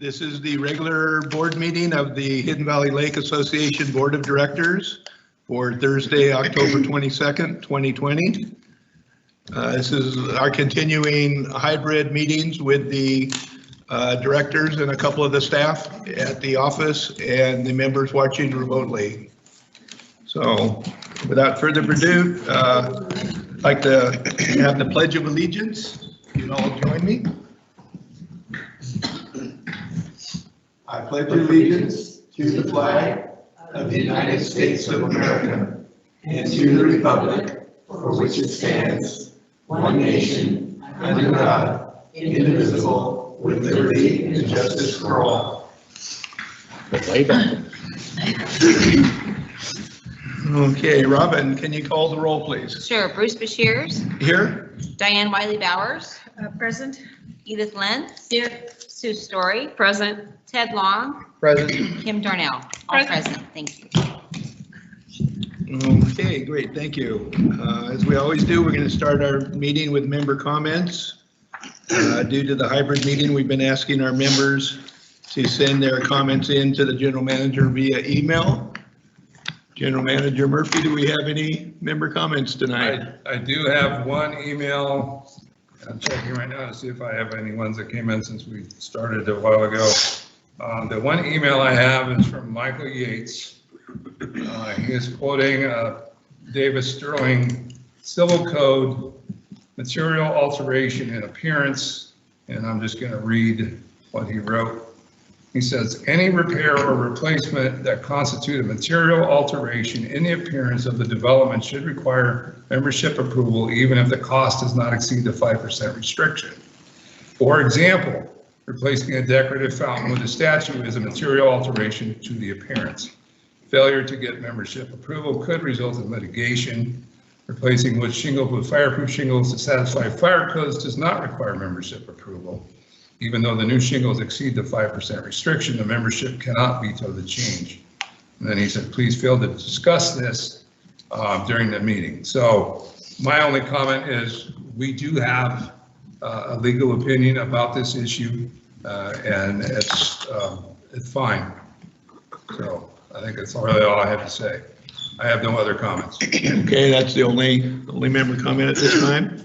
This is the regular board meeting of the Hidden Valley Lake Association Board of Directors for Thursday, October 22nd, 2020. This is our continuing hybrid meetings with the directors and a couple of the staff at the office and the members watching remotely. So without further ado, I'd like to have the Pledge of Allegiance. You can all join me. I pledge allegiance to the flag of the United States of America and to the republic for which it stands, one nation, under God, indivisible, with liberty and justice for all. Okay, Robin, can you call the roll, please? Sure. Bruce Bashirs. Here. Diane Wiley-Bowers. Present. Edith Lentz. Here. Sue Story. Present. Ted Long. Present. Kim Darnell. All present. Thank you. Okay, great, thank you. As we always do, we're going to start our meeting with member comments. Due to the hybrid meeting, we've been asking our members to send their comments in to the general manager via email. General Manager Murphy, do we have any member comments tonight? I do have one email. I'm checking right now to see if I have any ones that came in since we started a while ago. The one email I have is from Michael Yates. He is quoting Davis Sterling Civil Code material alteration in appearance, and I'm just going to read what he wrote. He says, any repair or replacement that constitute a material alteration in the appearance of the development should require membership approval, even if the cost does not exceed the 5% restriction. For example, replacing a decorative fountain with a statue is a material alteration to the appearance. Failure to get membership approval could result in litigation. Replacing wood shingles with fireproof shingles to satisfy fire codes does not require membership approval. Even though the new shingles exceed the 5% restriction, the membership cannot veto the change. And then he said, please fail to discuss this during the meeting. So my only comment is we do have a legal opinion about this issue, and it's fine. So I think that's really all I have to say. I have no other comments. Okay, that's the only member comment at this time.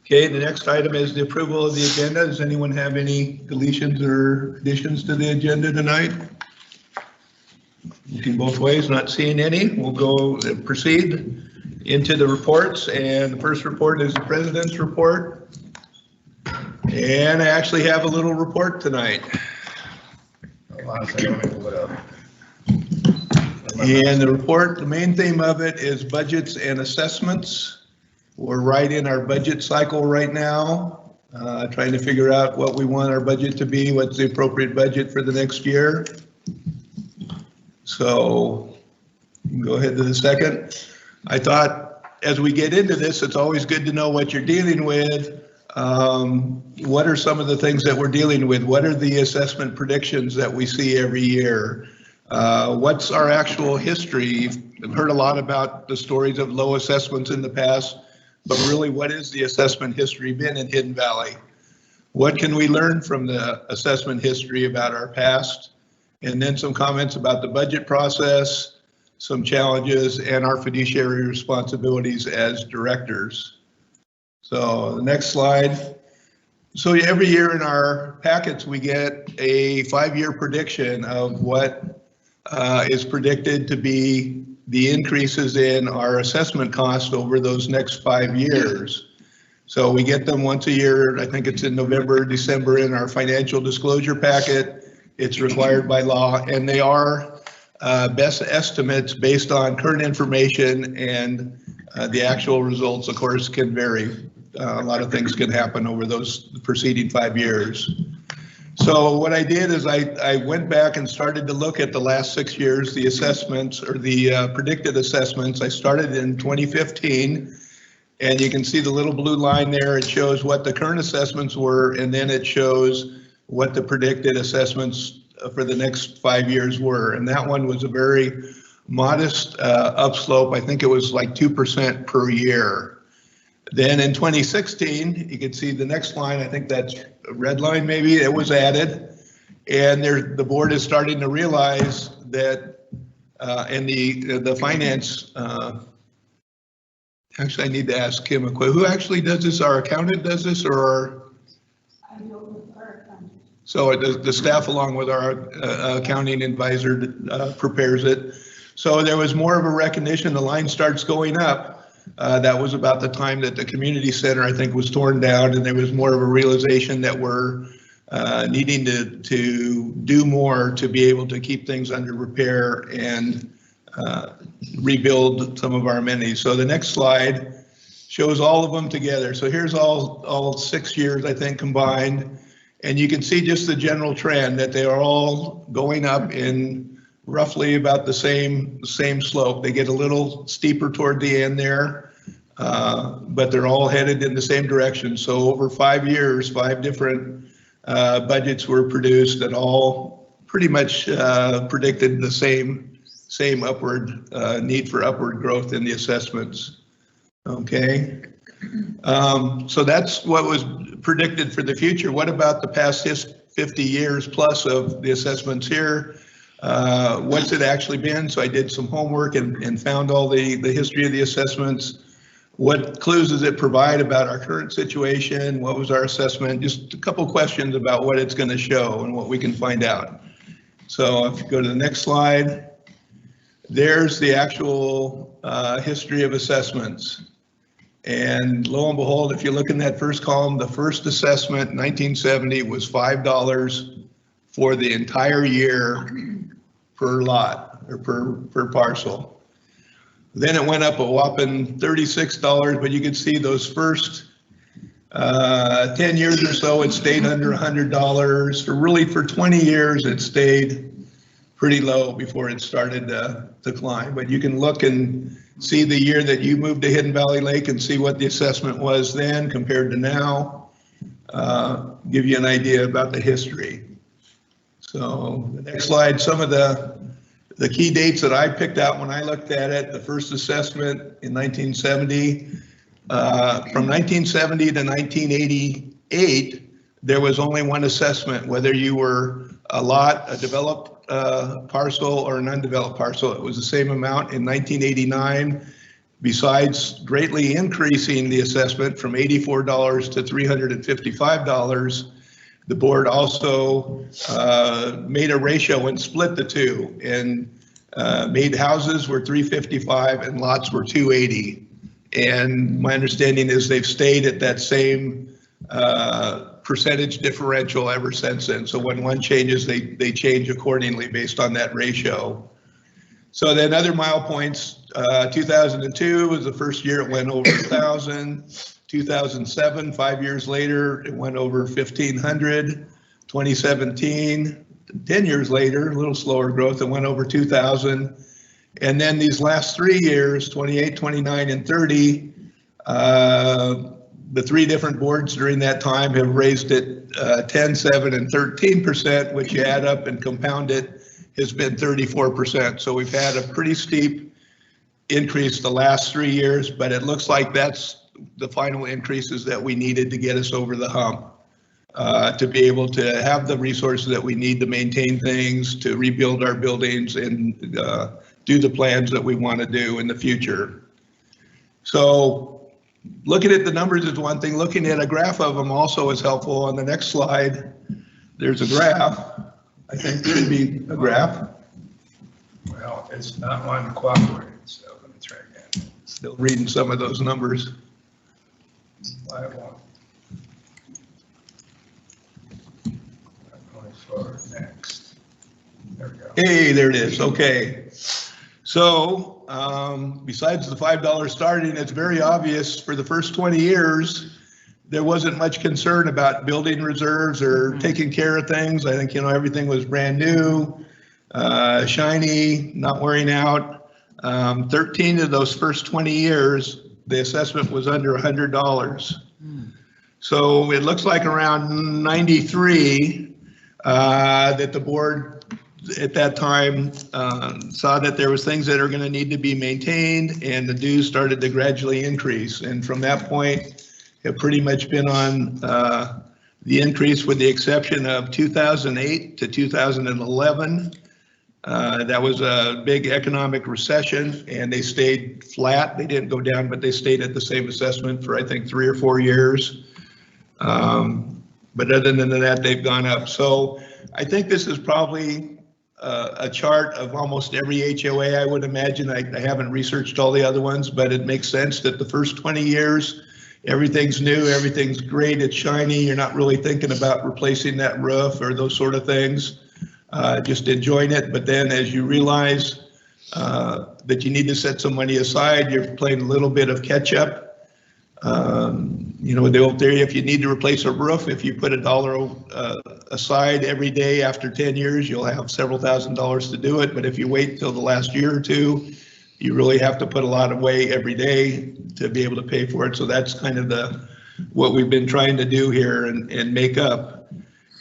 Okay, the next item is the approval of the agenda. Does anyone have any deletions or additions to the agenda tonight? Looking both ways, not seeing any. We'll proceed into the reports, and the first report is the president's report. And I actually have a little report tonight. Hold on a second, let me pull it up. And the report, the main theme of it is budgets and assessments. We're right in our budget cycle right now, trying to figure out what we want our budget to be, what's the appropriate budget for the next year. So go ahead to the second. I thought as we get into this, it's always good to know what you're dealing with. What are some of the things that we're dealing with? What are the assessment predictions that we see every year? What's our actual history? I've heard a lot about the stories of low assessments in the past, but really what is the assessment history been in Hidden Valley? What can we learn from the assessment history about our past? And then some comments about the budget process, some challenges, and our fiduciary responsibilities as directors. So the next slide. So every year in our packets, we get a 5-year prediction of what is predicted to be the increases in our assessment cost over those next 5 years. So we get them once a year. I think it's in November, December in our financial disclosure packet. It's required by law, and they are best estimates based on current information, and the actual results, of course, can vary. A lot of things can happen over those preceding 5 years. So what I did is I went back and started to look at the last 6 years, the assessments or the predicted assessments. I started in 2015, and you can see the little blue line there. It shows what the current assessments were, and then it shows what the predicted assessments for the next 5 years were. And that one was a very modest upslope. I think it was like 2% per year. Then in 2016, you can see the next line, I think that's a red line maybe, it was added. And the board is starting to realize that, and the finance, actually, I need to ask Kim a question. Who actually does this? Our accountant does this, or our? I know with our accountant. So the staff, along with our accounting advisor, prepares it. So there was more of a recognition. The line starts going up. That was about the time that the community center, I think, was torn down, and there was more of a realization that we're needing to do more to be able to keep things under repair and rebuild some of our amenities. So the next slide shows all of them together. So here's all 6 years, I think, combined. And you can see just the general trend that they are all going up in roughly about the same slope. They get a little steeper toward the end there, but they're all headed in the same direction. So over 5 years, 5 different budgets were produced that all pretty much predicted the same upward need for upward growth in the assessments. Okay. So that's what was predicted for the future. What about the past 50 years plus of the assessments here? What's it actually been? So I did some homework and found all the history of the assessments. What clues does it provide about our current situation? What was our assessment? Just a couple questions about what it's going to show and what we can find out. So if you go to the next slide, there's the actual history of assessments. And lo and behold, if you look in that first column, the first assessment, 1970, was $5 for the entire year per lot or per parcel. Then it went up a whopping $36, but you can see those first 10 years or so, it stayed under $100. For 20 years, it stayed pretty low before it started to climb. But you can look and see the year that you moved to Hidden Valley Lake and see what the assessment was then compared to now. Give you an idea about the history. So the next slide, some of the key dates that I picked out when I looked at it. The first assessment in 1970. From 1970 to 1988, there was only one assessment, whether you were a lot, a developed parcel or an undeveloped parcel. It was the same amount in 1989. Besides greatly increasing the assessment from $84 to $355, the board also made a ratio and split the two, and made houses were $355 and lots were $280. And my understanding is they've stayed at that same percentage differential ever since then. So when one changes, they change accordingly based on that ratio. So then other mile points, 2002 was the first year it went over 1,000. 2007, 5 years later, it went over 1,500. 2017, 10 years later, a little slower growth, it went over 2,000. And then these last 3 years, 28, 29, and 30, the 3 different boards during that time have raised it 10, 7, and 13%, which you add up and compound it, has been 34%. So we've had a pretty steep increase the last 3 years, but it looks like that's the final increases that we needed to get us over the hump, to be able to have the resources that we need to maintain things, to rebuild our buildings, and do the plans that we want to do in the future. So looking at the numbers is one thing. Looking at a graph of them also is helpful. On the next slide, there's a graph. I think there should be a graph. Well, it's not one cooperated, so let me try again. Still reading some of those numbers. I won't. I'm going forward next. There we go. Hey, there it is. Okay. So besides the $5 starting, it's very obvious for the first 20 years, there wasn't much concern about building reserves or taking care of things. I think, everything was brand new, shiny, not wearing out. 13 of those first 20 years, the assessment was under $100. So it looks like around 93 that the board at that time saw that there was things that are going to need to be maintained, and the dues started to gradually increase. And from that point, have pretty much been on The increase, with the exception of 2008 to 2011, that was a big economic recession, and they stayed flat. They didn't go down, but they stayed at the same assessment for, I think, 3 or 4 years. But other than that, they've gone up. So I think this is probably a chart of almost every HOA, I would imagine. I haven't researched all the other ones, but it makes sense that the first 20 years, everything's new, everything's great, it's shiny. You're not really thinking about replacing that roof or those sort of things. Just enjoying it. But then as you realize that you need to set some money aside, you're playing a little bit of catch up. You know, the old theory, if you need to replace a roof, if you put $1 aside every day after 10 years, you'll have several $1,000s to do it. But if you wait till the last year or two, you really have to put a lot away every day to be able to pay for it. So that's kind of what we've been trying to do here and make up.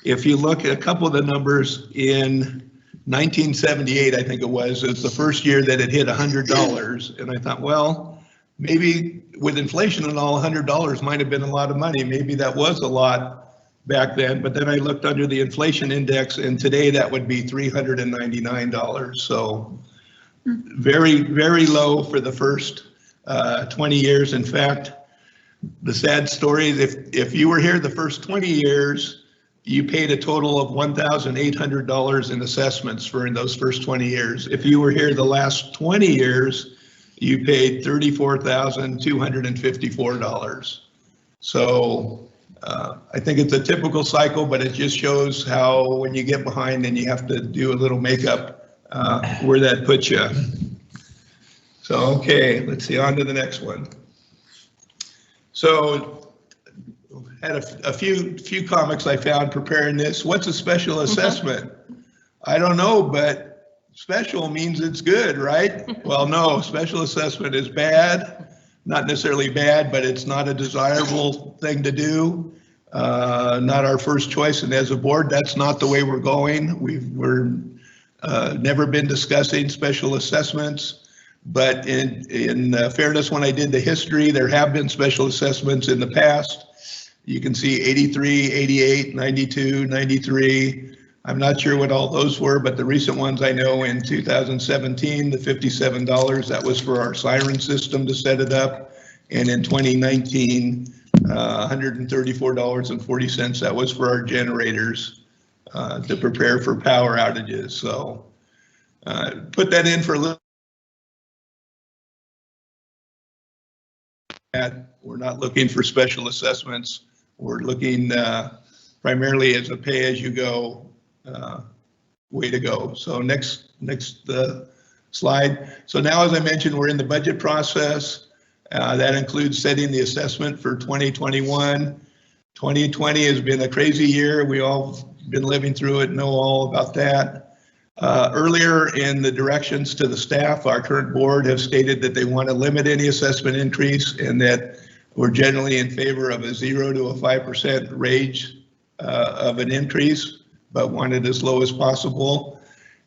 If you look at a couple of the numbers in 1978, I think it was the first year that it hit $100. And I thought, well, maybe with inflation and all, $100 might have been a lot of money. Maybe that was a lot back then. But then I looked under the inflation index, and today that would be $399. So very, very low for the first 20 years. In fact, the sad story is if you were here the first 20 years, you paid a total of $1,800 in assessments for in those first 20 years. If you were here the last 20 years, you paid $34,254. So I think it's a typical cycle, but it just shows how when you get behind and you have to do a little makeup, where that puts you. So, okay, let's see, on to the next one. So had a few comics I found preparing this. What's a special assessment? I don't know, but special means it's good, right? Well, no, special assessment is bad. Not necessarily bad, but it's not a desirable thing to do. Not our first choice, and as a board, that's not the way we're going. We're never been discussing special assessments. But in fairness, when I did the history, there have been special assessments in the past. You can see 83, 88, 92, 93. I'm not sure what all those were, but the recent ones I know in 2017, the $57, that was for our siren system to set it up. And in 2019, $134.40, that was for our generators to prepare for power outages. So put that in for a little. We're not looking for special assessments. We're looking primarily as a pay-as-you-go way to go. So next slide. So now, as I mentioned, we're in the budget process. That includes setting the assessment for 2021. 2020 has been a crazy year. We all been living through it, know all about that. Earlier in the directions to the staff, our current board have stated that they want to limit any assessment increase and that we're generally in favor of a 0 to a 5% range of an increase, but want it as low as possible.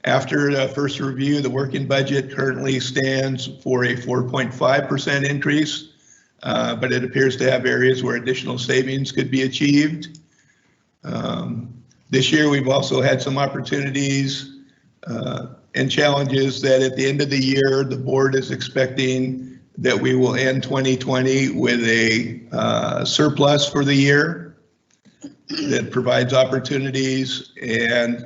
After the first review, the working budget currently stands for a 4.5% increase, but it appears to have areas where additional savings could be achieved. This year, we've also had some opportunities and challenges that at the end of the year, the board is expecting that we will end 2020 with a surplus for the year that provides opportunities and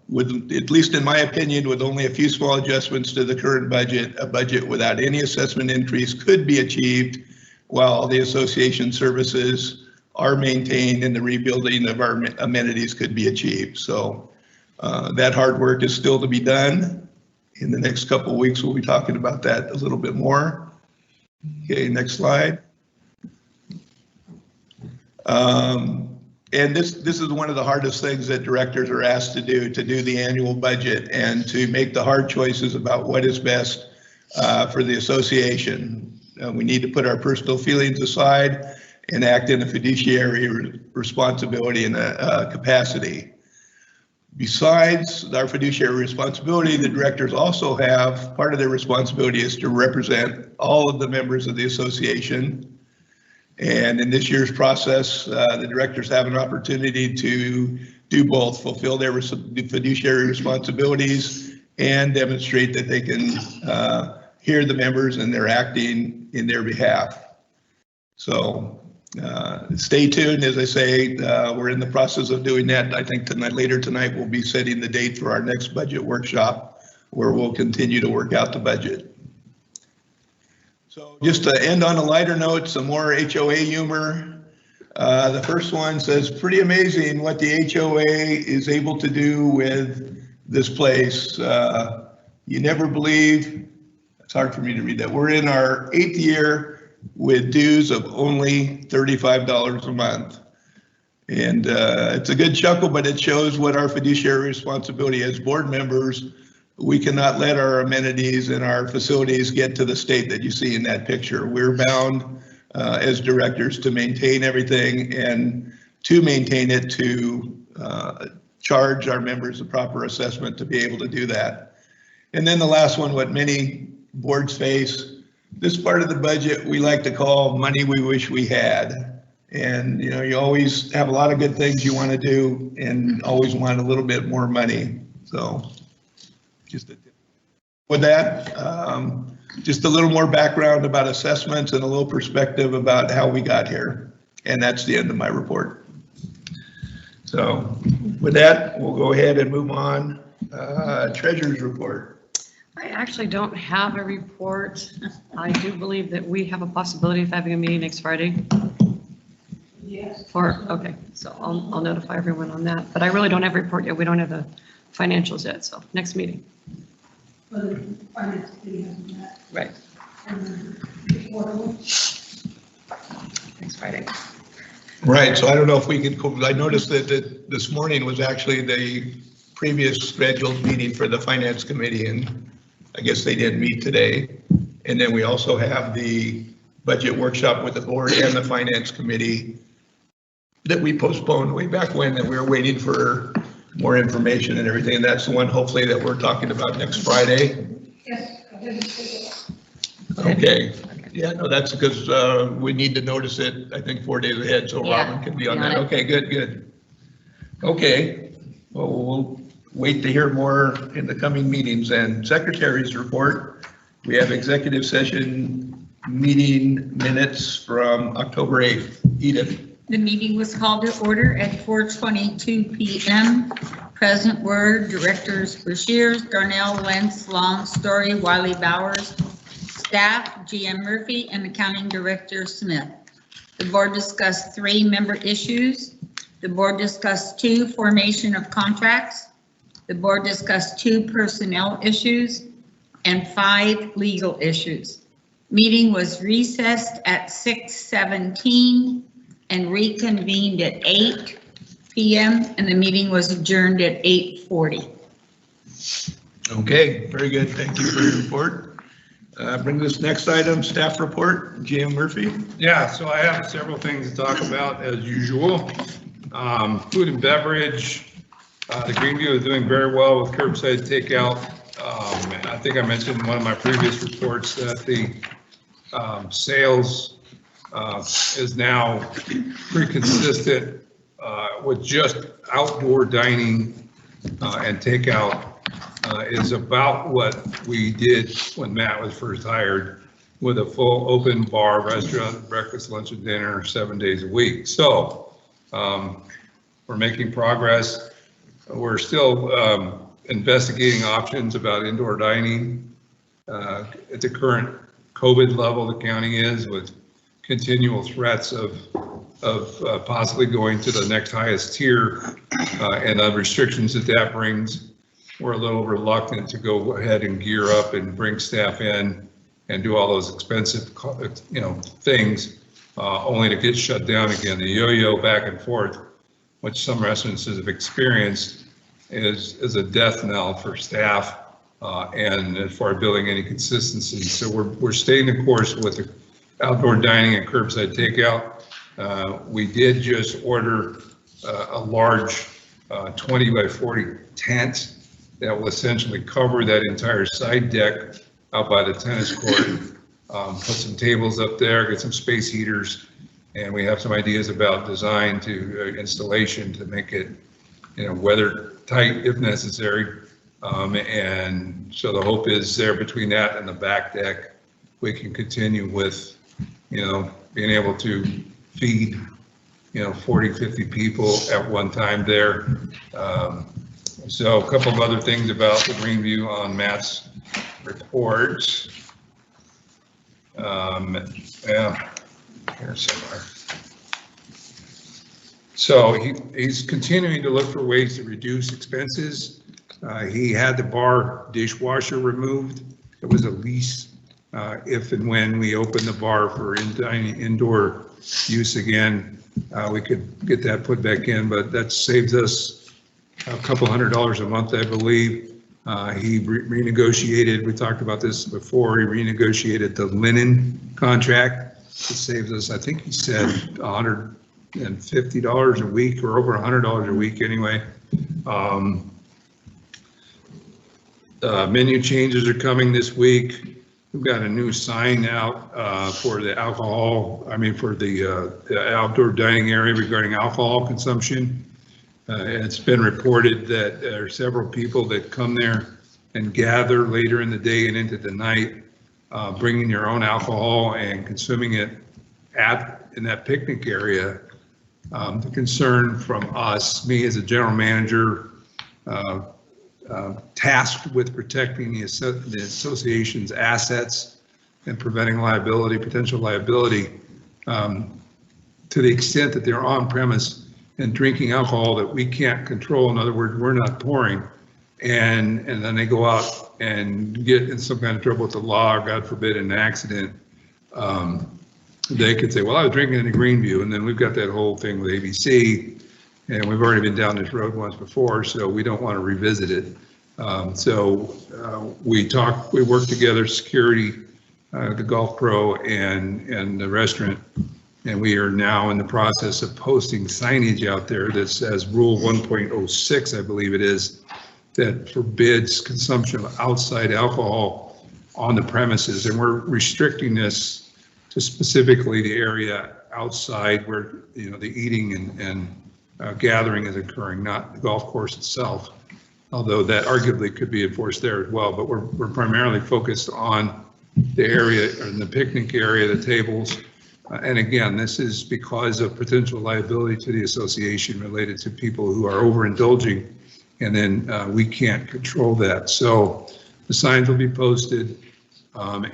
with, at least in my opinion, with only a few small adjustments to the current budget, a budget without any assessment increase could be achieved while the association services are maintained and the rebuilding of our amenities could be achieved. So that hard work is still to be done. In the next couple of weeks, we'll be talking about that a little bit more. Okay, next slide. And this is one of the hardest things that directors are asked to do the annual budget and to make the hard choices about what is best for the association. We need to put our personal feelings aside and act in a fiduciary responsibility and a capacity. Besides our fiduciary responsibility, the directors also have, part of their responsibility is to represent all of the members of the association. And in this year's process, the directors have an opportunity to do both, fulfill their fiduciary responsibilities and demonstrate that they can hear the members and they're acting in their behalf. So stay tuned. As I say, we're in the process of doing that. I think later tonight we'll be setting the date for our next budget workshop where we'll continue to work out the budget. So just to end on a lighter note, some more HOA humor. The first one says, pretty amazing what the HOA is able to do with this place. You never believe, it's hard for me to read that. We're in our 8th year with dues of only $35 a month. And it's a good chuckle, but it shows what our fiduciary responsibility as board members. We cannot let our amenities and our facilities get to the state that you see in that picture. We're bound as directors to maintain everything, and to maintain it, to charge our members a proper assessment to be able to do that. And then the last one, what many boards face, this part of the budget we like to call money we wish we had. And you know, you always have a lot of good things you want to do and always want a little bit more money. So just with that, just a little more background about assessments and a little perspective about how we got here. And that's the end of my report. So with that, we'll go ahead and move on. Treasurer's report. I actually don't have a report. I do believe that we have a possibility of having a meeting next Friday. Yes. Okay, so I'll notify everyone on that, but I really don't have a report yet. We don't have the financials yet, so next meeting. But the finance committee hasn't met. Right. And then the quarterly. Next Friday. Right, so I don't know if we could, I noticed that this morning was actually the previous scheduled meeting for the finance committee, and I guess they didn't meet today. And then we also have the budget workshop with the board and the finance committee that we postponed way back when, that we were waiting for more information and everything. And that's the one hopefully that we're talking about next Friday. Yes, I didn't say that. Okay. Yeah, no, that's because we need to notice it, I think 4 days ahead, so Yeah, Robin can be on got that. it. Okay, good. Okay, well, we'll wait to hear more in the coming meetings. And secretary's report, we have executive session meeting minutes from October 8th. Edith. The meeting was called to order at 4:22 p.m. Present were directors Brashears, Darnell, Wentz, Long, Story, Wiley, Bowers, staff GM Murphy, and accounting director Smith. The board discussed 3 member issues. The board discussed 2 formation of contracts. The board discussed 2 personnel issues and 5 legal issues. Meeting was recessed at 6:17 and reconvened at 8 p.m. and the meeting was adjourned at 8:40. Okay, very good. Thank you for your report. Bring this next item, staff report, GM Murphy. Yeah, so I have several things to talk about as usual. Food and beverage, the Greenview is doing very well with curbside takeout. I think I mentioned in one of my previous reports that the sales is now pretty consistent with just outdoor dining and takeout is about what we did when Matt was first hired, with a full open bar, restaurant, breakfast, lunch, and dinner 7 days a week. So we're making progress. We're still investigating options about indoor dining at the current COVID level the county is, with continual threats of possibly going to the next highest tier and the restrictions that brings. We're a little reluctant to go ahead and gear up and bring staff in and do all those expensive, things, only to get shut down again. The yo-yo back and forth, which some restaurants have experienced, is a death knell for staff and for building any consistency. So we're staying the course with the outdoor dining and curbside takeout. We did just order a large 20 by 40 tent that will essentially cover that entire side deck out by the tennis court. Put some tables up there, get some space heaters, And we have some ideas about design to installation to make it, weather tight if necessary. And so the hope is there between that and the back deck, we can continue with, being able to feed, 40, 50 people at one time there. So a couple of other things about the Greenview on Matt's report. Yeah, here somewhere. So he's continuing to look for ways to reduce expenses. He had the bar dishwasher removed. It was a lease if and when we open the bar for indoor use again, we could get that put back in, but that saves us a couple $100 a month, I believe. He renegotiated, we talked about this before, he renegotiated the linen contract. It saves us, I think he said $150 a week or over $100 a week anyway. Menu changes are coming this week. We've got a new sign out for the for the outdoor dining area regarding alcohol consumption. It's been reported that there are several people that come there and gather later in the day and into the night, bringing their own alcohol and consuming it in that picnic area. The concern from us, me as a general manager, tasked with protecting the association's assets and preventing liability, potential liability, to the extent that they're on premise and drinking alcohol that we can't control. In other words, we're not pouring, and then they go out and get in some kind of trouble with the law, or God forbid, an accident. They could say, well, I was drinking in the Greenview, and then we've got that whole thing with ABC, and we've already been down this road once before, so we don't want to revisit it. We work together, security, the golf pro, and the restaurant, and we are now in the process of posting signage out there that says Rule 1.06, I believe it is, that forbids consumption of outside alcohol on the premises, and we're restricting this to specifically the area outside where the eating and gathering is occurring, not the golf course itself, although that arguably could be enforced there as well. But we're primarily focused on the area, in the picnic area, the tables. And again, this is because of potential liability to the association related to people who are overindulging, and then we can't control that. So the signs will be posted, and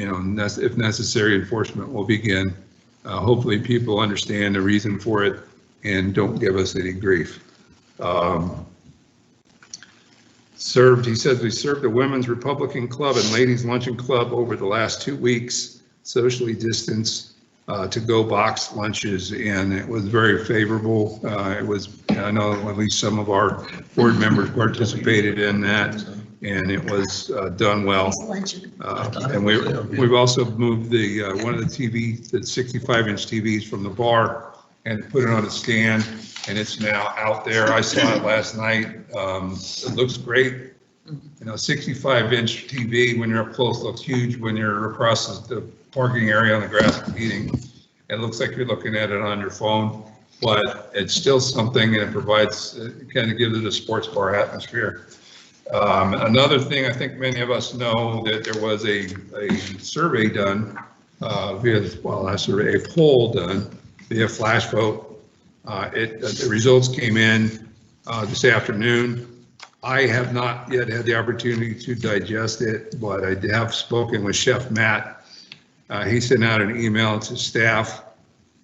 if necessary, enforcement will begin. Hopefully people understand the reason for it and don't give us any grief. He says we served the Women's Republican Club and Ladies Luncheon Club over the last 2 weeks, socially distanced, to-go box lunches, and it was very favorable. I know at least some of our board members participated in that, and it was done well. And we've also moved one of the 65-inch TVs from the bar and put it on a stand, and it's now out there. I saw it last night. It looks great. 65-inch TV when you're up close looks huge. When you're across the parking area on the grass eating, it looks like you're looking at it on your phone, but it's still something, and it kind of gives it a sports bar atmosphere. Another thing, I think many of us know that there was a survey done a poll done via flash vote. The results came in this afternoon. I have not yet had the opportunity to digest it, but I have spoken with Chef Matt. He sent out an email to staff,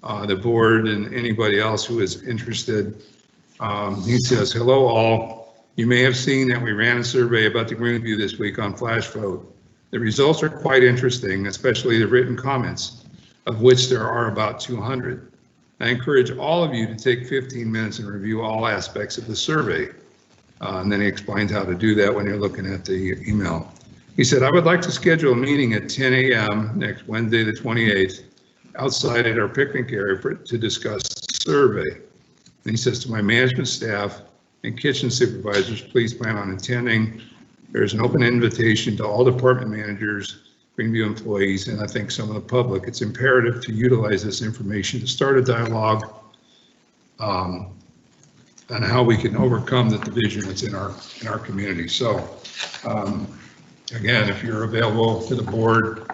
the board, and anybody else who is interested. He says, hello all. You may have seen that we ran a survey about the Greenview this week on flash vote. The results are quite interesting, especially the written comments, of which there are about 200. I encourage all of you to take 15 minutes and review all aspects of the survey. And then he explains how to do that when you're looking at the email. He said, I would like to schedule a meeting at 10 a.m. next Wednesday, the 28th, outside at our picnic area to discuss the survey. And he says to my management staff and kitchen supervisors, please plan on attending. There's an open invitation to all department managers Greenview employees, and I think some of the public, it's imperative to utilize this information to start a dialogue on how we can overcome the division that's in our community. So again, if you're available to the board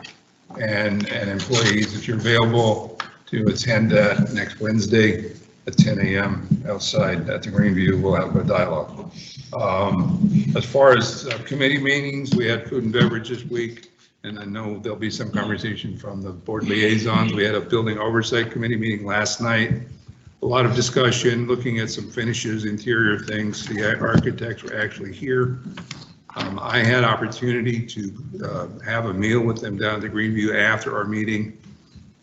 and employees, if you're available to attend that next Wednesday at 10 a.m. outside at the Greenview, we'll have a dialogue. As far as committee meetings, we had food and beverage this week, and I know there'll be some conversation from the board liaisons. We had a building oversight committee meeting last night. A lot of discussion, looking at some finishes, interior things. The architects were actually here. I had opportunity to have a meal with them down at the Greenview after our meeting.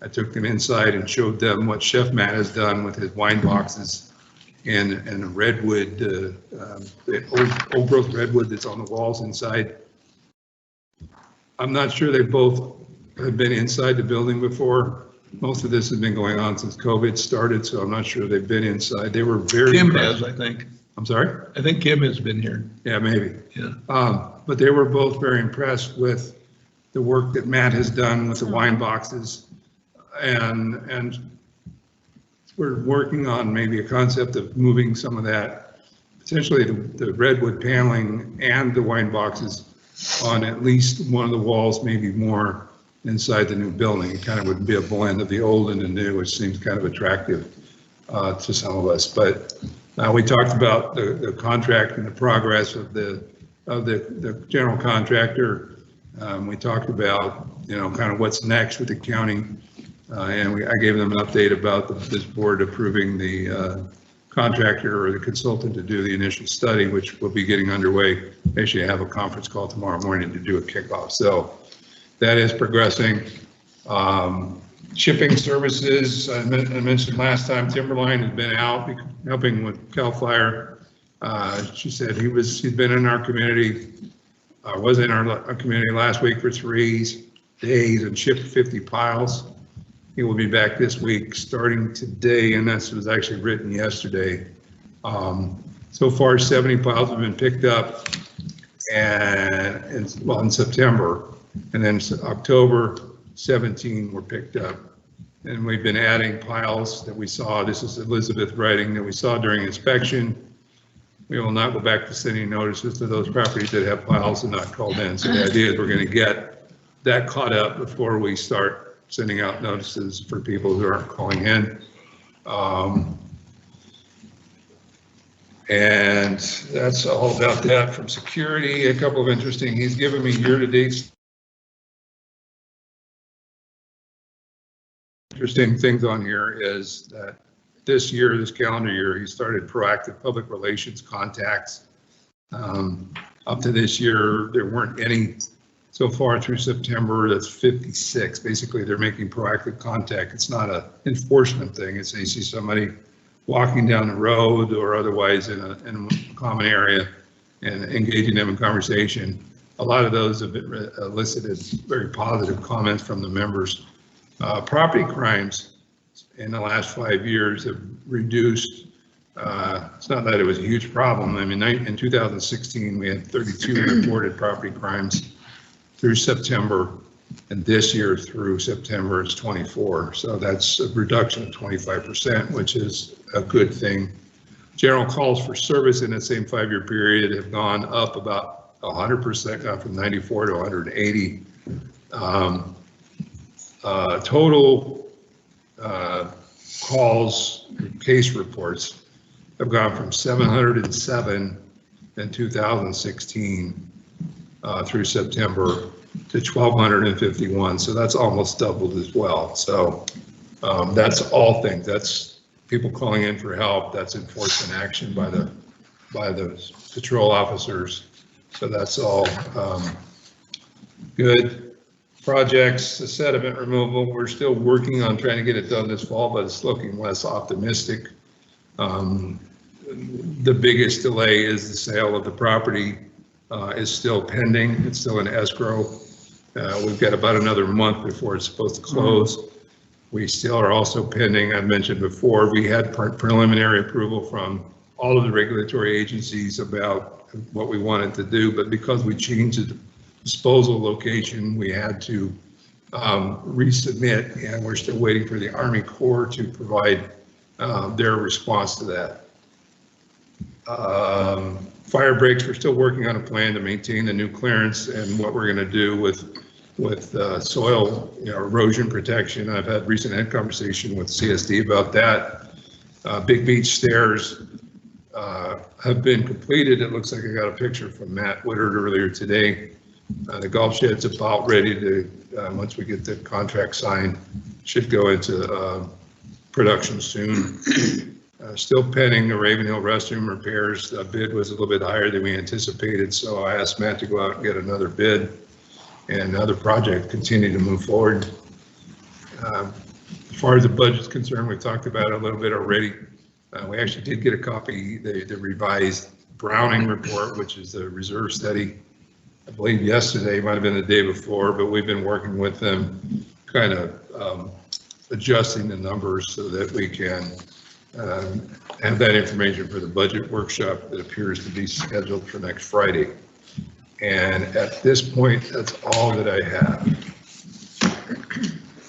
I took them inside and showed them what Chef Matt has done with his wine boxes and a redwood, old growth redwood that's on the walls inside. I'm not sure they both have been inside the building before. Most of this has been going on since COVID started, so I'm not sure they've been inside. They were very Kim impressed. has, I think. I'm sorry? I think Kim has been here. Yeah, maybe. Yeah. But they were both very impressed with the work that Matt has done with the wine boxes. And we're working on maybe a concept of moving some of that, potentially the redwood paneling and the wine boxes on at least one of the walls, maybe more inside the new building. It kind of would be a blend of the old and the new, which seems kind of attractive to some of us. But we talked about the contract and the progress of the general contractor. We talked about, kind of what's next with the county. And I gave them an update about this board approving the contractor or the consultant to do the initial study, which will be getting underway. Actually, I have a conference call tomorrow morning to do a kickoff. So that is progressing. Shipping services, I mentioned last time, Timberline has been out helping with CAL FIRE. She said he'd been in our community, was in our community last week for 3 days and shipped 50 piles. He will be back this week starting today, and that was actually written yesterday. So far, 70 piles have been picked up in September, and then October, 17 were picked up. And we've been adding piles that we saw. This is Elizabeth writing that we saw during inspection. We will not go back to sending notices to those properties that have piles and not called in. So the idea is we're going to get that caught up before we start sending out notices for people who aren't calling in. And that's all about that. From security, a couple of interesting, he's given me year-to-date interesting things on here is that this calendar year, he started proactive public relations contacts. Up to this year, there weren't any. So far through September, that's 56. Basically, they're making proactive contact. It's not an enforcement thing. It's they see somebody walking down the road or otherwise in a common area and engaging them in conversation. A lot of those have elicited very positive comments from the members. Property crimes in the last 5 years have reduced. It's not that it was a huge problem. I mean, in 2016, we had 32 reported property crimes through September, and this year through September it's 24. So that's a reduction of 25%, which is a good thing. General calls for service in the same 5-year period have gone up about 100%, gone from 94 to 180. Total calls, case reports have gone from 707 in 2016 through September to 1,251. So that's almost doubled as well. So that's all things. That's people calling in for help. That's enforcement action by the patrol officers. So that's all good. Projects, the sediment removal, we're still working on trying to get it done this fall, but it's looking less optimistic. The biggest delay is the sale of the property is still pending. It's still in escrow. We've got about another month before it's supposed to close. We still are also pending, I mentioned before, we had preliminary approval from all of the regulatory agencies about what we wanted to do, but because we changed disposal location, we had to resubmit, and we're still waiting for the Army Corps to provide their response to that. Fire breaks, we're still working on a plan to maintain the new clearance and what we're going to do with soil, erosion protection. I've had recent conversation with CSD about that. Big Beach stairs have been completed. It looks like I got a picture from Matt Woodard earlier today. The golf shed's about ready to, once we get the contract signed, should go into production soon. Still pending the Ravenhill restroom repairs. The bid was a little bit higher than we anticipated, so I asked Matt to go out and get another bid, and another project continue to move forward. As far as the budget's concerned, we've talked about it a little bit already. We actually did get a copy, the revised Browning report, which is the reserve study. I believe yesterday, might have been the day before, but we've been working with them, kind of adjusting the numbers so that we can have that information for the budget workshop that appears to be scheduled for next Friday. And at this point, that's all that I have.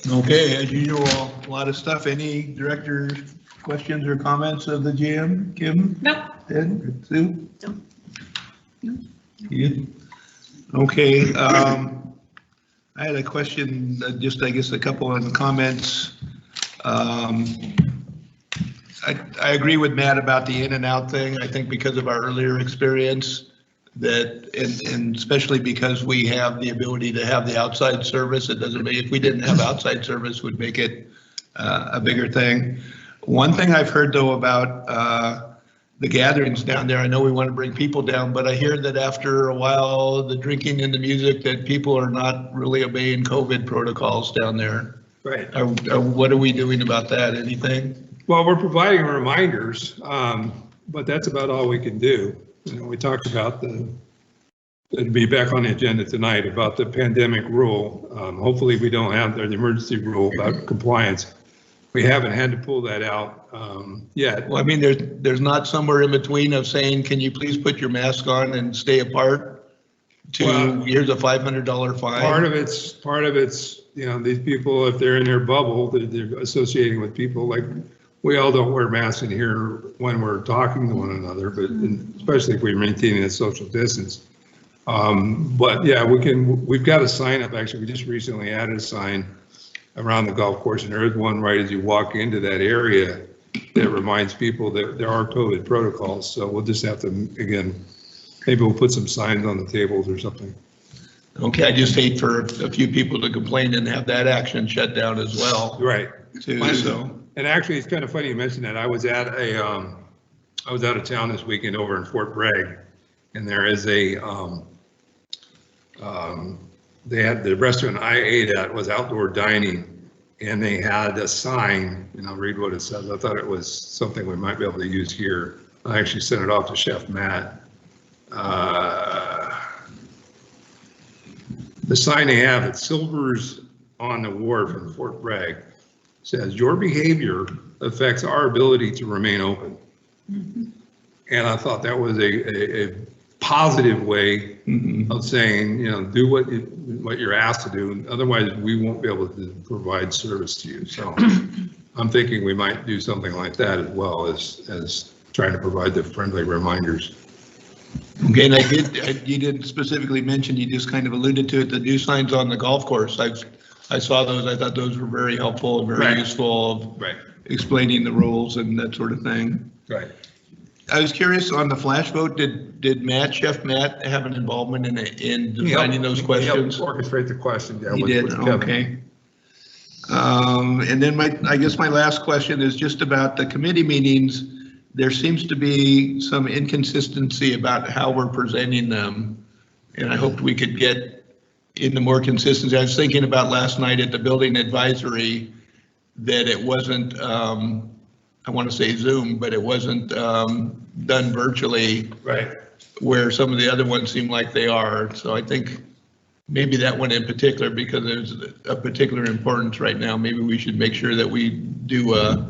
Okay, as usual, a lot of stuff. Any director questions or comments of the GM? Kim? Nope. Ed? Sue? No. You? Okay, I had a question, just I guess a couple of comments. I agree with Matt about the in and out thing. I think because of our earlier experience that, and especially because we have the ability to have the outside service, it doesn't make, if we didn't have outside service, would make it a bigger thing. One thing I've heard though about the gatherings down there, I know we want to bring people down, but I hear that after a while, the drinking and the music, that people are not really obeying COVID protocols down there. Right. What are we doing about that? Anything? Well, we're providing reminders, but that's about all we can do. We talked about it'll be back on the agenda tonight about the pandemic rule. Hopefully we don't have the emergency rule about compliance. We haven't had to pull that out yet. Well, I mean, there's not somewhere in between of saying, can you please put your mask on and stay apart, to Well, here's a $500 fine? Part of it's, these people, if they're in their bubble, they're associating with people like, we all don't wear masks in here when we're talking to one another, but especially if we're maintaining a social distance. But yeah, we've got a sign up, actually, we just recently added a sign around the golf course, and there is one right as you walk into that area that reminds people that there are COVID protocols. So we'll just have to, again, maybe we'll put some signs on the tables or something. Okay, I just hate for a few people to complain and have that action shut down as well. Right. Too, so. And actually, it's kind of funny you mentioned that. I was out of town this weekend over in Fort Bragg, and there is they had the restaurant I ate at was outdoor dining, and they had a sign, and I'll read what it says. I thought it was something we might be able to use here. I actually sent it off to Chef Matt. The sign they have at Silver's on the Wharf in Fort Bragg says, "Your behavior affects our ability to remain open." Mm-hmm. And I thought that was a positive way of saying, do what you're asked to do. Otherwise, we won't be able to provide service to you. So I'm thinking we might do something like that as well as trying to provide the friendly reminders. Okay, and you didn't specifically mention, you just kind of alluded to it, the new signs on the golf course. I saw those. I thought those were very helpful and very useful of explaining the rules and that sort of thing. Right. I was curious on the flash vote, did Chef Matt have an involvement in designing those questions? He helped orchestrate the question. Yeah, he did, okay. And then I guess my last question is just about the committee meetings. There seems to be some inconsistency about how we're presenting them. And I hoped we could get into more consistency. I was thinking about last night at the building advisory that it wasn't, I want to say Zoom, but it wasn't done virtually. Right. Where some of the other ones seem like they are. So I think maybe that one in particular, because there's a particular importance right now, maybe we should make sure that we do a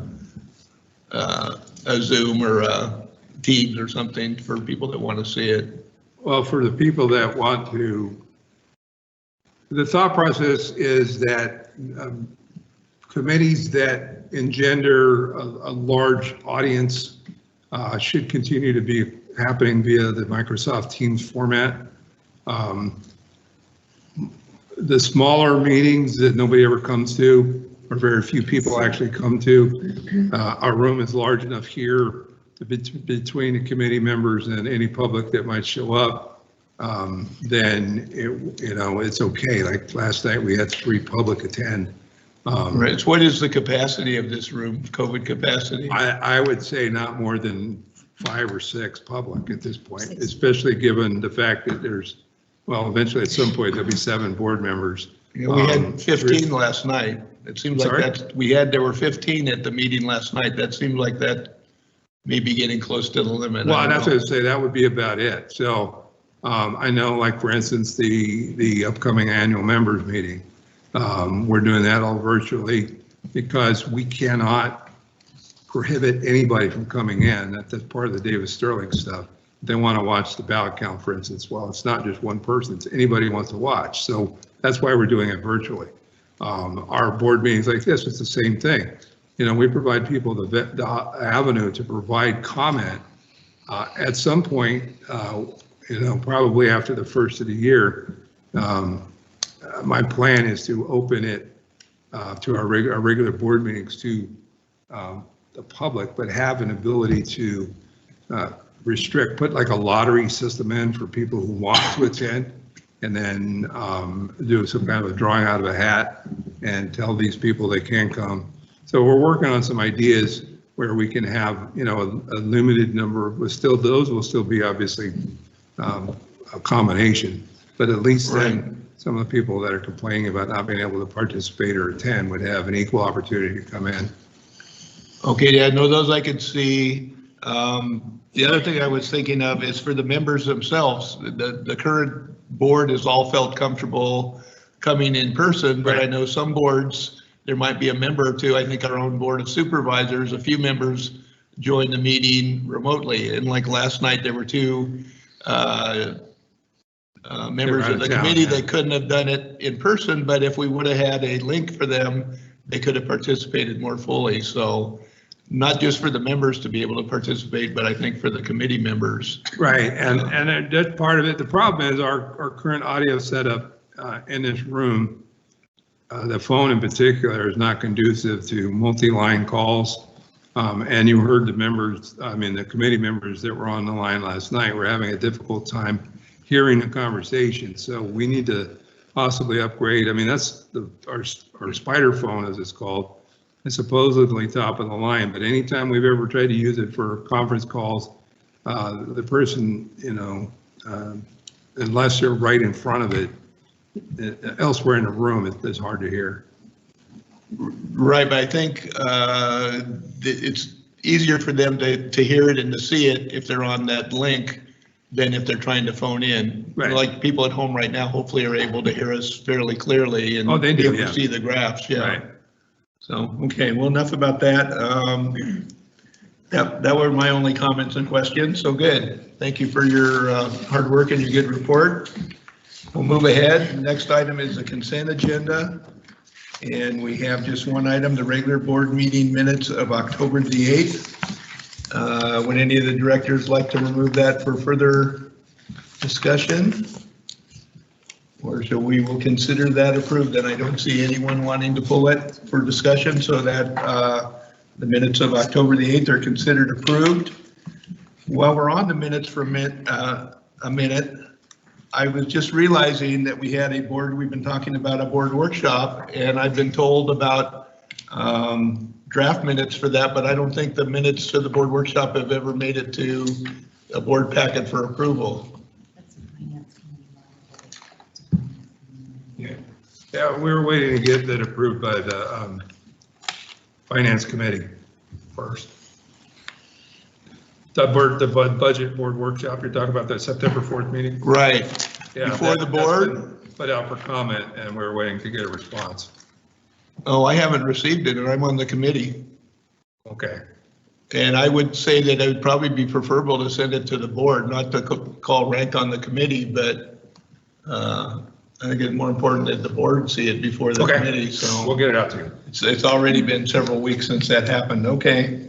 Zoom or a Teams or something for people that want to see it. Well, for the people that want to The thought process is that committees that engender a large audience should continue to be happening via the Microsoft Teams format. The smaller meetings that nobody ever comes to, or very few people actually come to, our room is large enough here between the committee members and any public that might show up, then it's okay. Like last night, we had 3 public attend. Right. So what is the capacity of this room, COVID capacity? I would say not more than 5 or 6 public at this point, especially given the fact that eventually at some point there'll be 7 board members. Yeah, we had 15 last night. It seems like there were 15 at the meeting last night. That seems like that may be getting close to the limit. Well, that's what I say. That would be about it. So I know, like, for instance, the upcoming annual members meeting, we're doing that all virtually because we cannot prohibit anybody from coming in. That's part of the Davis Sterling stuff. They want to watch the ballot count, for instance. Well, it's not just one person, it's anybody who wants to watch. So that's why we're doing it virtually. Our board meetings like this, it's the same thing. We provide people the avenue to provide comment. At some point, probably after the first of the year, my plan is to open it to our regular board meetings to the public, but have an ability to put like a lottery system in for people who want to attend, and then do some kind of a drawing out of a hat and tell these people they can come. So we're working on some ideas where we can have, a limited number, but still those will still be obviously a combination, but at least then some of the people that are complaining about not being able to participate or attend would have an equal opportunity to come in. Okay, yeah, no, those I could see. The other thing I was thinking of is for the members themselves. The current board has all felt comfortable coming in person, but I know some boards, there might be a member or two. I think our own board of supervisors, a few members joined the meeting remotely. And like last night, there were 2 members of the committee that couldn't have done it in person, but if we would have had a link for them, they could have participated more fully. So not just for the members to be able to participate, but I think for the committee members. Right, and that's part of it. The problem is our current audio setup in this room, the phone in particular, is not conducive to multi-line calls. And you heard the committee members that were on the line last night were having a difficult time hearing the conversation. So we need to possibly upgrade. That's our spider phone, as it's called. It's supposedly top of the line, but anytime we've ever tried to use it for conference calls, the person, unless you're right in front of it, elsewhere in the room, it's hard to hear. Right, but I think it's easier for them to hear it and to see it if they're on that link than if they're trying to phone in. Right. Like people at home right now, hopefully are able to hear us fairly clearly and they be do, able to see the graphs. Yeah. Right. So, okay, well, enough about that. That were my only comments and questions. So good. Thank you for your hard work and your good report. We'll move ahead. Next item is the consent agenda. And we have just one item, the regular board meeting minutes of October the 8th. Would any of the directors like to remove that for further discussion? Or so we will consider that approved, and I don't see anyone wanting to pull it for discussion, so that the minutes of October the 8th are considered approved. While we're on the minutes for a minute, I was just realizing that we had we've been talking about a board workshop, and I've been told about draft minutes for that, but I don't think the minutes to the board workshop have ever made it to a board packet for approval. Yeah, we were waiting to get that approved by the finance committee first. The budget board workshop, you're talking about that September 4th meeting? Right. Yeah, Before the board? That's been put out for comment, and we're waiting to get a response. Oh, I haven't received it, and I'm on the committee. Okay. And I would say that it would probably be preferable to send it to the board, not to call rank on the committee, but I think it's more important that the board see it before the Okay. committee, We'll so get it out to you. it's already been several weeks since that happened. Okay.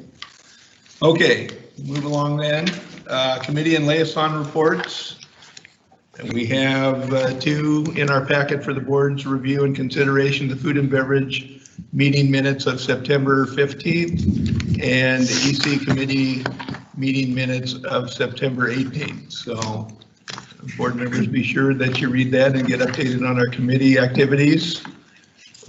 Okay, move along then. Committee and liaison reports. And we have 2 in our packet for the board's review and consideration, the food and beverage meeting minutes of September 15th and the EC committee meeting minutes of September 18th. So board members, be sure that you read that and get updated on our committee activities.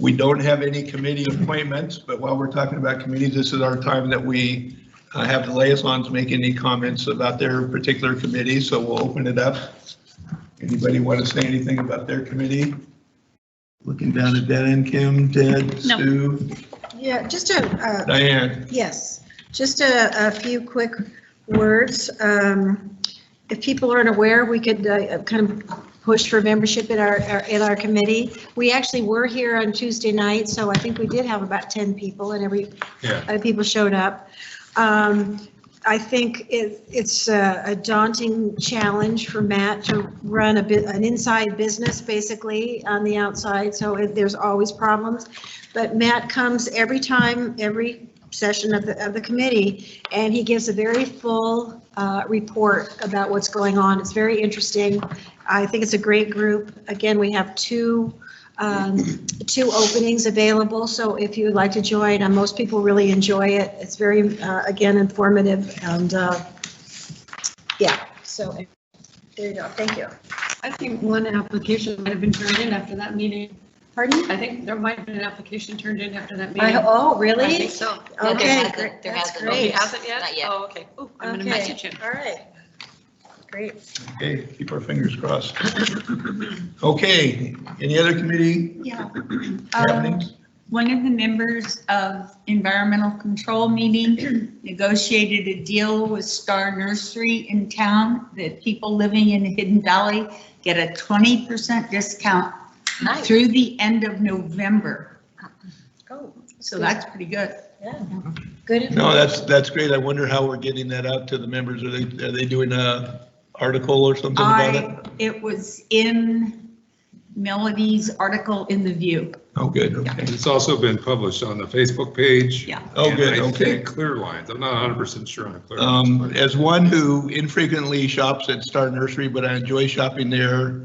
We don't have any committee appointments, but while we're talking about committees, this is our time that we have the liaisons make any comments about their particular committee, so we'll open it up. Anybody want to say anything about their committee? Looking down at that end, Kim, Ted, No. Sue, Yeah, just Diane. yes, just a few quick words. If people aren't aware, we could kind of push for membership in our committee. We actually were here on Tuesday night, so I think we did have about 10 people and people showed up. I think it's a daunting challenge for Matt to run an inside business basically on the outside, so there's always problems. But Matt comes every session of the committee, and he gives a very full report about what's going on. It's very interesting. I think it's a great group. Again, we have two openings available, so if you would like to join, most people really enjoy it. It's very, again, informative, and yeah, so there you go. Thank you. I think one application might have been turned in after that meeting. Pardon? I think there might have been an application turned in after that meeting. Oh, I really? think so. Yeah, Okay, there hasn't- great. there That's hasn't Oh, he great. hasn't yet? Not yet. Oh, okay. Oh, I'm gonna Okay, message him. all right. Great. Okay, keep our fingers crossed. Okay, any other committee Yeah. happenings? One of the members of environmental control meeting negotiated a deal with Star Nursery in town that people living in Hidden Valley get a 20% discount Nice. through the end of November. Oh, So that's pretty good. yeah. Good. No, that's great. I wonder how we're getting that out to the members. Are they doing a article or something about it? It was in Melody's article in The View. Oh, good, okay. It's also been published on the Facebook page. Yeah. Oh, and good, I okay. think Clear Lines. I'm not 100% sure on the Clear Lines. but- As one who infrequently shops at Star Nursery, but I enjoy shopping there,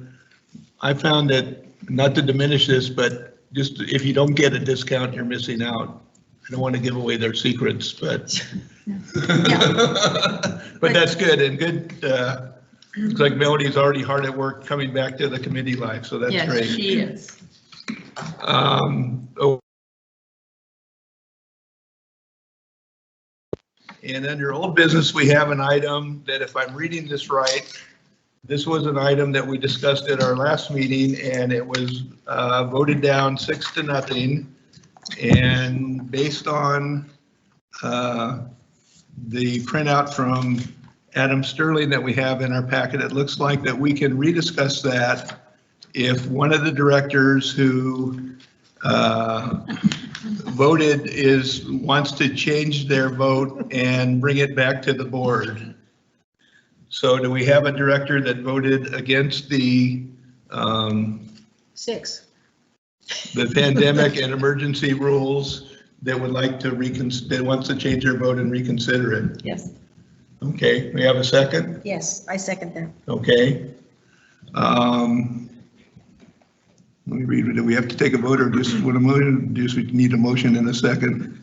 I found that, not to diminish this, but just if you don't get a discount, you're missing out. I don't want to give away their secrets, but. But that's good, and good, looks like Melody's already hard at work coming back to the committee life, so that's Yes, great. she is. And under old business, we have an item that, if I'm reading this right, this was an item that we discussed at our last meeting, and it was voted down 6-0. And based on the printout from Adam Sterling that we have in our packet, it looks like that we can rediscuss that if one of the directors who voted wants to change their vote and bring it back to the board. So do we have a director that voted against the 6. the pandemic and emergency rules that would like to that wants to change their vote and reconsider it? Yes. Okay, we have a second? Yes, I second that. Okay. Let me read, do we have to take a vote or just what a motion? Just we need a motion in a second.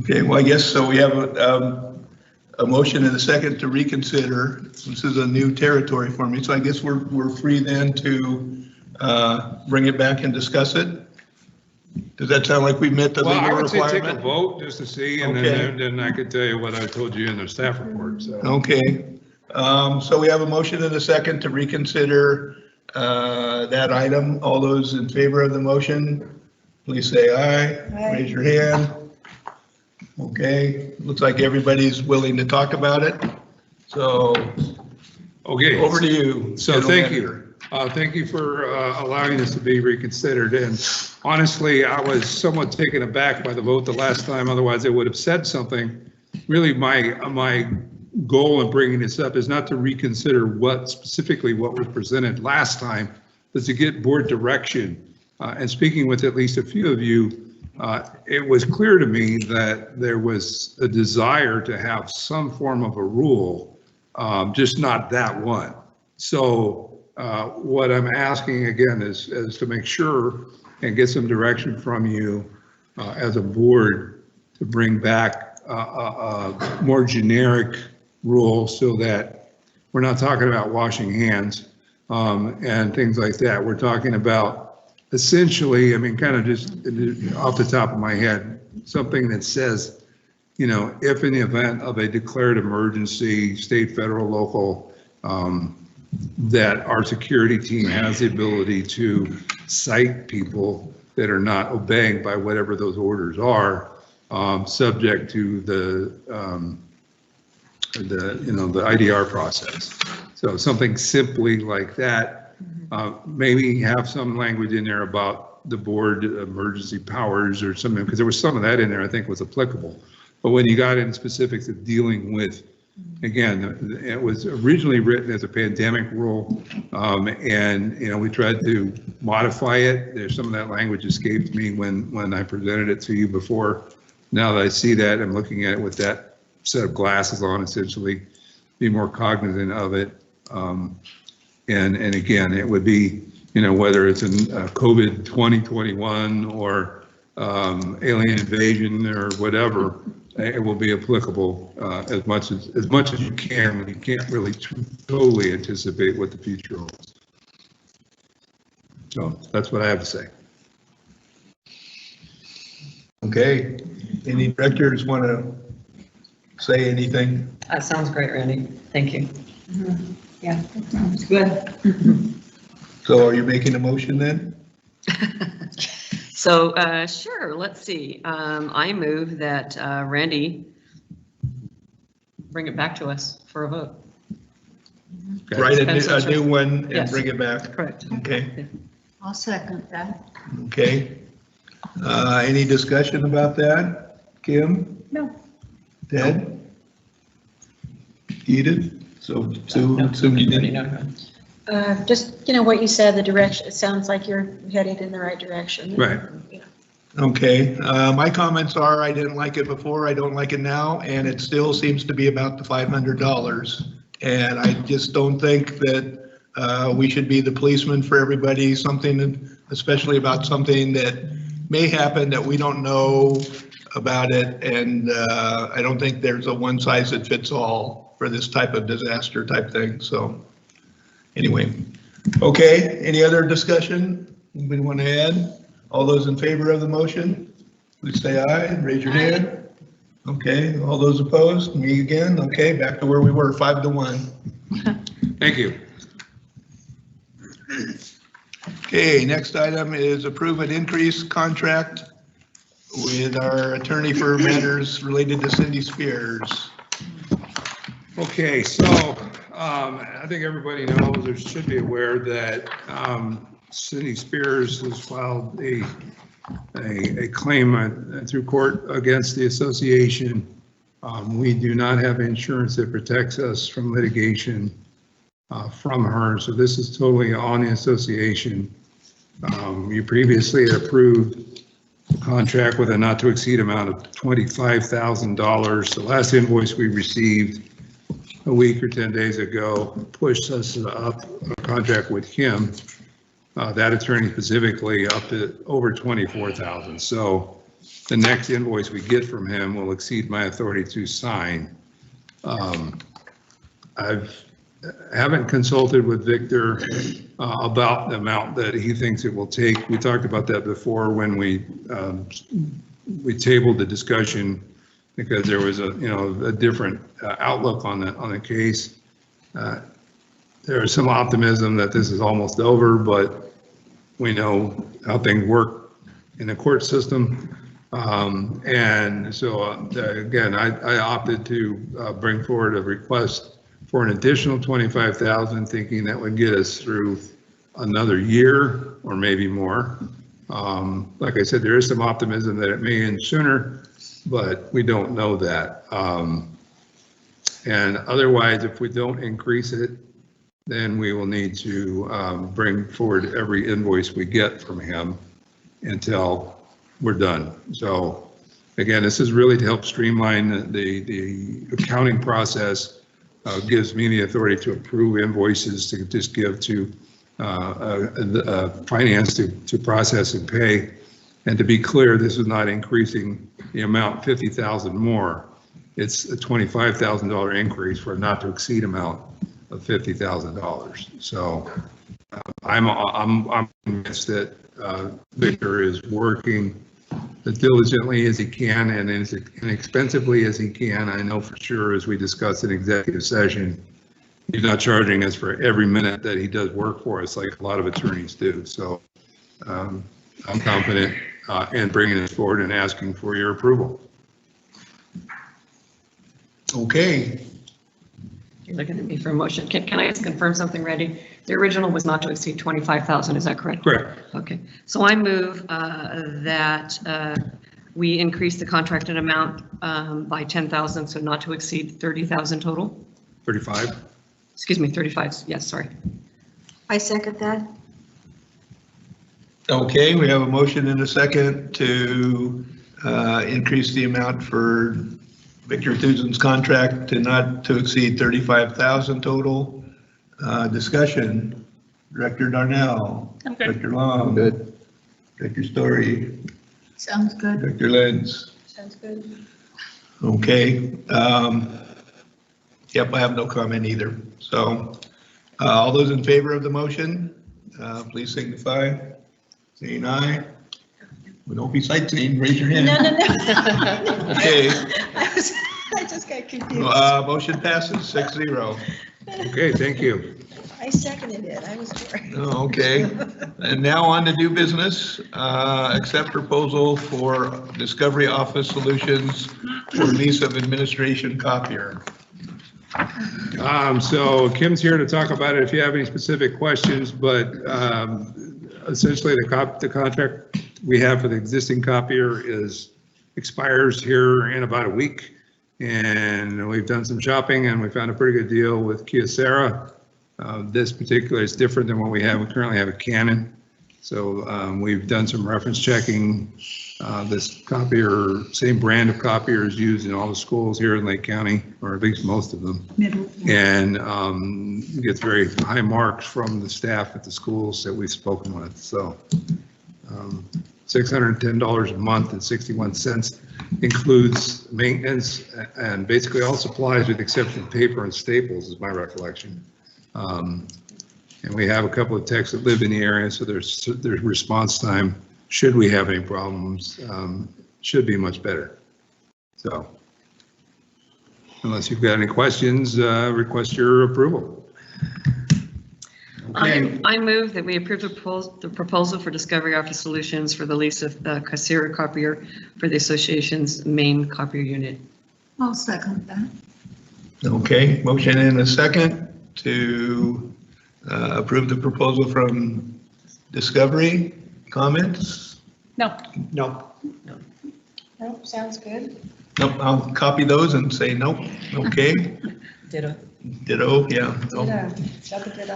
Okay, well, I guess so. We have a motion and a second to reconsider. This is a new territory for me, so I guess we're free then to bring it back and discuss it. Does that sound like we met the Well, I legal would say take a requirement? vote just to see, and Okay. then I could tell you what I told you in the staff report, so. Okay, so we have a motion and a second to reconsider that item. All those in favor of the motion, please say aye. Aye. Raise your hand. Okay, looks like everybody's willing to talk about it. So Okay. over to you. So General thank Manager. you. Thank you for allowing this to be reconsidered. And honestly, I was somewhat taken aback by the vote the last time. Otherwise, I would have said something. Really, my goal in bringing this up is not to reconsider what specifically what was presented last time, but to get board direction. And speaking with at least a few of you, it was clear to me that there was a desire to have some form of a rule, just not that one. So what I'm asking again is to make sure and get some direction from you as a board to bring back a more generic rule so that we're not talking about washing hands and things like that. We're talking about essentially, I mean, kind of just off the top of my head, something that says, you know, if in the event of a declared emergency, state, federal, local, that our security team has the ability to cite people that are not obeying by whatever those orders are, subject to the IDR process. So something simply like that, maybe have some language in there about the board emergency powers or something, because there was some of that in there I think was applicable. But when you got into specifics of dealing with, again, it was originally written as a pandemic rule, and you know, we tried to modify it. There's some of that language escaped me when I presented it to you before. Now that I see that, I'm looking at it with that set of glasses on, essentially, be more cognizant of it. And again, it would be, you know, whether it's in COVID 2021 or alien invasion or whatever, it will be applicable as much as you can when you can't really totally anticipate what the future holds. So that's what I have to say. Okay, any directors want to say anything? That sounds great, Randy. Thank you. Yeah, that sounds good. So are you making a motion then? So, sure, let's see. I move that Randy bring it back to us for a vote. Okay. Write a new one and Yes. bring it back? Correct. Okay, I'll second that. okay. Any discussion about that? Kim? No. Ted? Edith? So Sue you didn't? Just, you know, what you said, the direction, it sounds like you're headed in the right direction. Right. Okay, my comments are, I didn't like it before, I don't like it now, and it still seems to be about the $500. And I just don't think that we should be the policeman for everybody, something, especially about something that may happen that we don't know about it. And I don't think there's a one size that fits all for this type of disaster type thing, so. Anyway, okay, any other discussion anybody want to add? All those in favor of the motion, please say aye and raise your hand. Okay, all those opposed, me again. Okay, back to where we were, 5-1. Thank you. Okay, next item is approve an increase contract with our attorney for matters related to Cindy Spears. Okay, so I think everybody knows or should be aware that Cindy Spears has filed a claim through court against the association. We do not have insurance that protects us from litigation from her, so this is totally on the association. You previously approved a contract with a not to exceed amount of $25,000. The last invoice we received a week or 10 days ago pushed us up a contract with him, that attorney specifically, up to over 24,000. So the next invoice we get from him will exceed my authority to sign. Haven't consulted with Victor about the amount that he thinks it will take. We talked about that before when we tabled the discussion, because there was a different outlook on the case. There is some optimism that this is almost over, but we know how things work in the court system. And so again, I opted to bring forward a request for an additional 25,000, thinking that would get us through another year or maybe more. Like I said, there is some optimism that it may end sooner, but we don't know that. And otherwise, if we don't increase it, then we will need to bring forward every invoice we get from him until we're done. So again, this is really to help streamline the accounting process. Gives me the authority to approve invoices to just give to finance to process and pay. And to be clear, this is not increasing the amount 50,000 more. It's a $25,000 increase for a not to exceed amount of $50,000. So I'm convinced that Victor is working as diligently as he can and as inexpensively as he can. I know for sure, as we discussed in executive session, he's not charging us for every minute that he does work for us like a lot of attorneys do. So I'm confident in bringing this forward and asking for your approval. Okay, You're looking at me for a motion. Can I just confirm something, Randy? The original was not to exceed 25,000, is that correct? Correct. Okay, so I move that we increase the contracted amount by 10,000, so not to exceed 30,000 total. 35. Excuse me, 35, yes, sorry. I second that. okay, we have a motion and a second to increase the amount for Victor Thuzen's contract to not to exceed 35,000 total. Discussion, Director Darnell. Okay. Director Long. Good. Director Story, Sounds good. Director Lenz. Sounds good. Okay. Yep, I have no comment either. So all those in favor of the motion, please signify, saying aye. We don't be sightseeing, raise your hand. No. Okay, I just got confused. motion passes 6-0. Okay, thank you. I seconded it. I was worried. Oh, okay, and now on to new business. Accept proposal for Discovery Office Solutions for lease of administration copier. So Kim's here to talk about it if you have any specific questions, but essentially the contract we have for the existing copier expires here in about a week. And we've done some shopping and we found a pretty good deal with Kyocera. This particular is different than what we have. We currently have a Canon. So we've done some reference checking. This copier, same brand of copier is used in all the schools here in Lake County, or at least most of them. Middle. And gets very high marks from the staff at the schools that we've spoken with. So $610 a month and 61 cents includes maintenance and basically all supplies with the exception of paper and staples is my recollection. And we have a couple of techs that live in the area, so there's response time, should we have any problems, should be much better. So unless you've got any questions, request your approval. Okay. I move that we approve the proposal for Discovery Office Solutions for the lease of the Kyocera copier for the association's main copier unit. I'll second that. Okay, motion and a second to approve the proposal from Discovery. Comments? No. No. Nope, sounds good. Nope, I'll copy those and say nope. Okay, Ditto. ditto, yeah.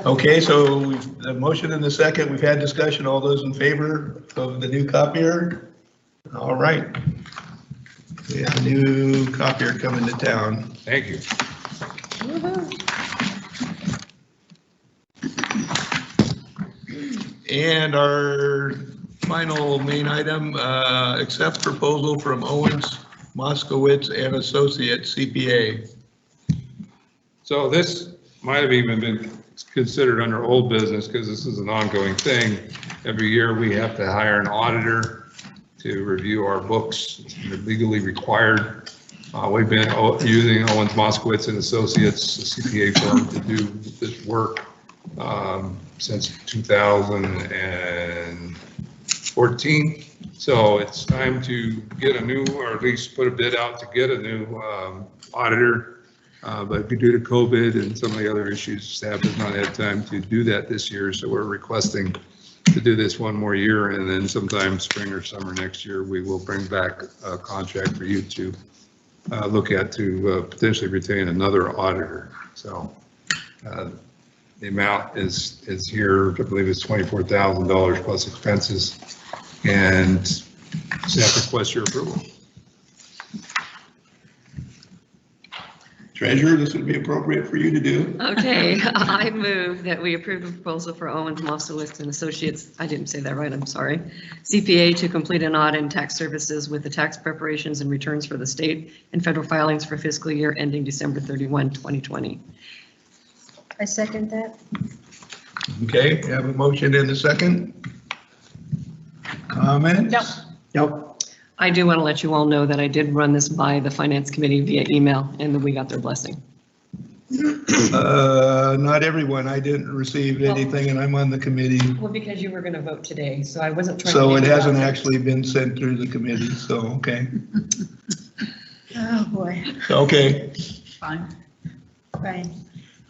Okay, so we've, the motion and the second, we've had discussion. All those in favor of the new copier? All right. We have a new copier coming to town. Thank you. And our final main item, accept proposal from Owens, Moskowitz and Associates CPA. So this might have even been considered under old business because this is an ongoing thing. Every year we have to hire an auditor to review our books. They're legally required. We've been using Owens, Moskowitz and Associates, a CPA firm, to do this work since 2014. So it's time to get a new, or at least put a bid out to get a new auditor. But due to COVID and some of the other issues, staff has not had time to do that this year. So we're requesting to do this one more year, and then sometime spring or summer next year, we will bring back a contract for you to look at to potentially retain another auditor. So the amount is here, I believe it's $24,000 plus expenses, and staff requests your approval. Treasurer, this would be appropriate for you to do. Okay, I move that we approve the proposal for Owens, Moskowitz and Associates, I didn't say that right, I'm sorry, CPA to complete an audit and tax services with the tax preparations and returns for the state and federal filings for fiscal year ending December 31, 2020. I second that. Okay, we have a motion and a second. Comments? No. Nope. I do want to let you all know that I did run this by the finance committee via email and that we got their blessing. Not everyone. I didn't receive anything and I'm on the committee. Well, because you were going to vote today, so I wasn't trying. So it hasn't actually been sent through the committee, so, okay. Oh, boy. Okay, Fine. Fine.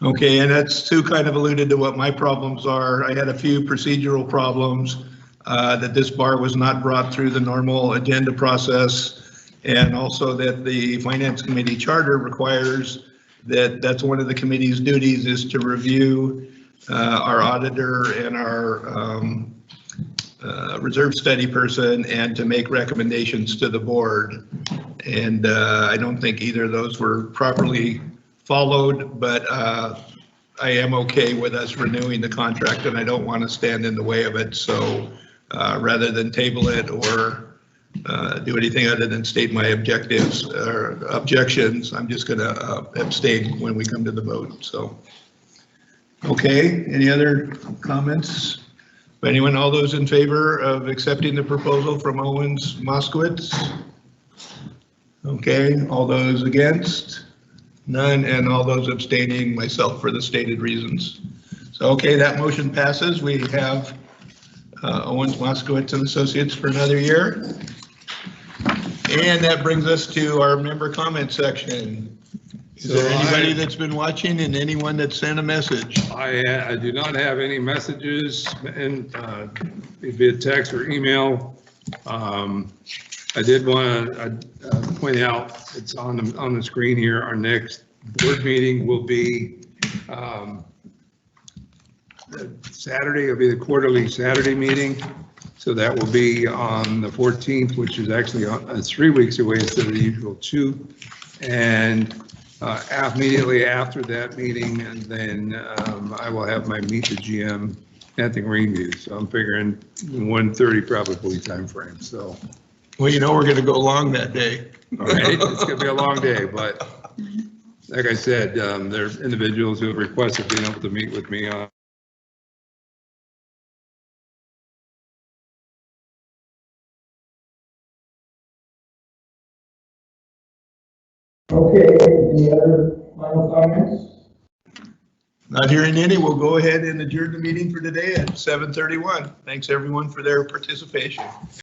okay, and that's Sue kind of alluded to what my problems are. I had a few procedural problems, that this bar was not brought through the normal agenda process, and also that the Finance Committee charter requires that's one of the committee's duties is to review our auditor and our reserve study person and to make recommendations to the board. And I don't think either of those were properly followed, but I am okay with us renewing the contract and I don't want to stand in the way of it. So rather than table it or do anything other than state my objectives or objections, I'm just going to abstain when we come to the vote. So, okay, any other comments? Anyone, all those in favor of accepting the proposal from Owens Moskowitz? Okay, all those against? None, and all those abstaining, myself for the stated reasons. So, okay, that motion passes. We have Owens Moskowitz and Associates for another year. And that brings us to our member comment section. Is there anybody that's been watching and anyone that sent a message? I do not have any messages and via text or email. I did want to point out, it's on the screen here, our next board meeting will be Saturday. It'll be the quarterly Saturday meeting. So that will be on the 14th, which is actually 3 weeks away instead of the usual 2. And immediately after that meeting, and then I will have my Meet the GM at the Greenview. So I'm figuring 1:30 probably time frame. So, Well, you know, we're going to go long that day. all right, it's going to be a long day, but like I said, there are individuals who have requested being able to meet with me on. Okay, any other final comments? Not hearing any, we'll go ahead and adjourn the meeting for today at 7:31. Thanks everyone for their participation.